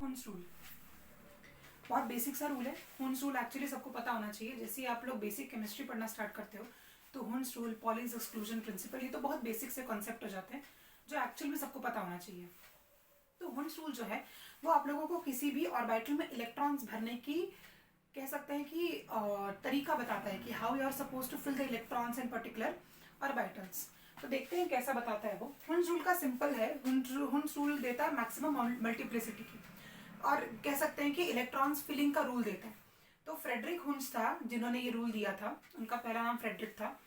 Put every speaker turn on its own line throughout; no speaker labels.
Hund's rule बहुत basic सा rule है। हुन्स रूल एक्चुअली सबको पता होना चाहिए। जैसे ही आप लोग बेसिक केमिस्ट्री पढ़ना स्टार्ट करते हो तो हुन्स रूल, पॉलिंस एक्सक्लूजन प्रिंसिपल, ये तो बहुत बेसिक से कॉन्सेप्ट हो जाते हैं जो एक्चुअल में सबको पता होना चाहिए। तो हुन्स रूल जो है वो आप लोगों को किसी भी ऑर्बिटल में इलेक्ट्रॉन्स भरने की कह सकते हैं कि तरीका बताता है कि how you are suppose to fill the electrons in particular orbitals. तो देखते हैं कैसा बताता है वो। हुन्स रूल का सिंपल है। हुन्स रूल देता है मैक्सिमम मल्टीप्लिसिटी की, और कह सकते हैं कि इलेक्ट्रॉन्स फिलिंग का रूल देता है। तो फ्रेडरिक हुन्स था जिन्होंने ये रूल दिया था, उनका पहला नाम फ्रेडरिक था।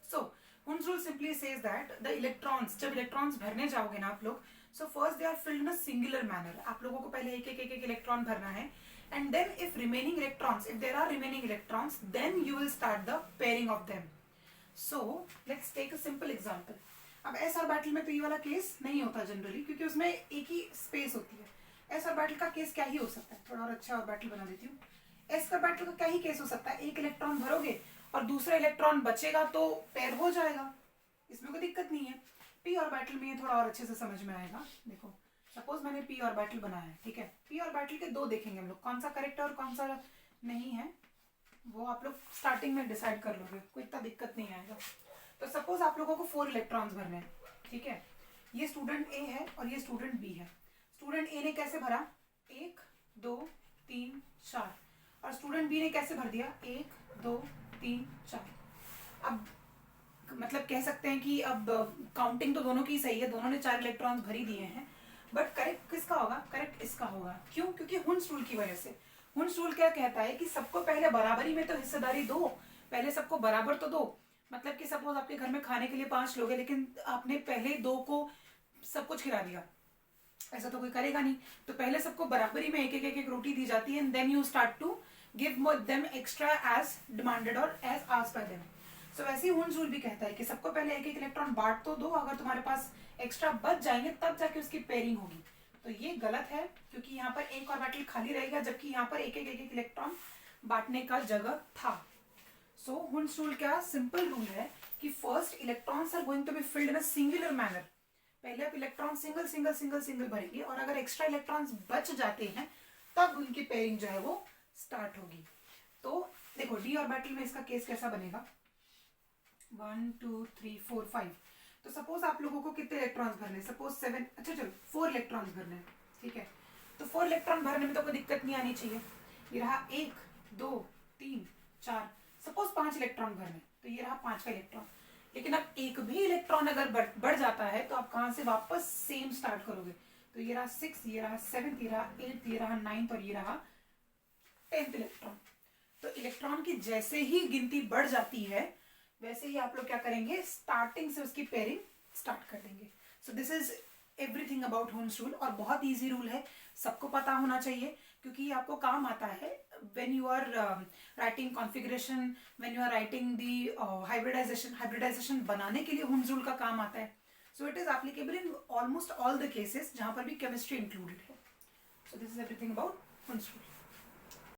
So Hund's rule simply says that the electrons, जब इलेक्ट्रॉन्स भरने जाओगे ना आप लोग, so first they are filled in a singular manner. आप लोगों को पहले एक एक इलेक्ट्रॉन भरना है, and then if remaining electrons, if there are remaining electrons, then you will start the pairing of them. So let's take a simple example. अब S orbital में तो ये वाला केस नहीं होता जनरली, क्योंकि उसमें एक ही स्पेस होती है। एस ऑर्बिटल का केस क्या ही हो सकता है, थोड़ा और अच्छा ऑर्बिटल बना देती हूँ। एस ऑर्बिटल का क्या ही केस हो सकता है, एक इलेक्ट्रॉन भरोगे और दूसरा इलेक्ट्रॉन बचेगा तो पेयर हो जाएगा, इसमें कोई दिक्कत नहीं है। पी ऑर्बिटल में ये थोड़ा और अच्छे से समझ में आएगा। देखो सपोज मैंने पी ऑर्बिटल बनाया है, ठीक है। पी ऑर्बिटल के दो देखेंगे हम लोग, कौन सा करेक्ट है और कौन सा नहीं है, वो आप लोग स्टार्टिंग में डिसाइड कर लोगे, कोई इतना दिक्कत नहीं आएगा। तो सपोज आप लोगों को 4 इलेक्ट्रॉन्स भरने हैं, ठीक है। ये स्टूडेंट ए है और ये स्टूडेंट बी है। स्टूडेंट ए ने कैसे भरा, 1 2 3 4, और स्टूडेंट बी ने कैसे भर दिया, 1 2 3 4। अब मतलब कह सकते हैं कि अब काउंटिंग तो दोनों की सही है, दोनों ने 4 इलेक्ट्रॉन्स भर ही दिए हैं, बट करेक्ट किसका होगा, करेक्ट इसका होगा। क्यों, क्योंकि हुन्स रूल की वजह से। हुन्स रूल क्या कहता है कि सबको पहले बराबरी में तो हिस्सेदारी दो, पहले सबको बराबर तो दो। मतलब कि सपोज आपके घर में खाने के लिए 5 लोग हैं, लेकिन आपने पहले 2 को सब कुछ खिला दिया, ऐसा तो कोई करेगा नहीं। तो पहले सबको बराबरी में एक रोटी दी जाती है, and then you start to give them extra as demanded और as asked by them. So वैसे ही हुन्स रूल भी कहता है कि सबको पहले एक इलेक्ट्रॉन बांट तो दो, अगर तुम्हारे पास एक्स्ट्रा बच जाएंगे तब जाके उसकी पेयरिंग होगी। तो ये गलत है, क्योंकि यहाँ पर एक ऑर्बिटल खाली रहेगा, जबकि यहाँ पर एक इलेक्ट्रॉन बांटने का जगह था। सो हुन्स रूल क्या सिंपल रूल है कि first electrons are going to be filled in a singular manner. पहले आप electron single single single single भरेंगे, और अगर एक्स्ट्रा इलेक्ट्रॉन्स बच जाते हैं तब उनकी पेयरिंग जो है वो स्टार्ट होगी। तो देखो डी ऑर्बिटल में इसका केस कैसा बनेगा, 1 2 3 4 5। तो सपोज आप लोगों को कितने इलेक्ट्रॉन्स भरने, सपोज 7, अच्छा चलो 4 इलेक्ट्रॉन्स भरने हैं, ठीक है। तो 4 इलेक्ट्रॉन भरने में तो कोई दिक्कत नहीं आनी चाहिए। ये रहा 1 2 3 4, सपोज 5 इलेक्ट्रॉन भरने, तो ये रहा 5वां इलेक्ट्रॉन। लेकिन अब एक भी इलेक्ट्रॉन अगर बढ़ जाता है तो आप कहां से वापस सेम स्टार्ट करोगे। तो ये रहा 6, ये रहा 7, ये रहा 8, ये रहा 9 और ये रहा 10th इलेक्ट्रॉन। तो इलेक्ट्रॉन की जैसे ही गिनती बढ़ जाती है वैसे ही आप लोग क्या करेंगे, स्टार्टिंग से उसकी पेयरिंग स्टार्ट कर देंगे। So this is everything about Hund's rule, और बहुत इजी रूल है, सबको पता होना चाहिए, क्योंकि ये आपको काम आता है when you are writing configuration, when you are writing the hybridization बनाने के लिए हुन्स रूल का काम आता है। So it is applicable in almost all the cases जहां पर भी chemistry included है। So this is everything about Hund's rule.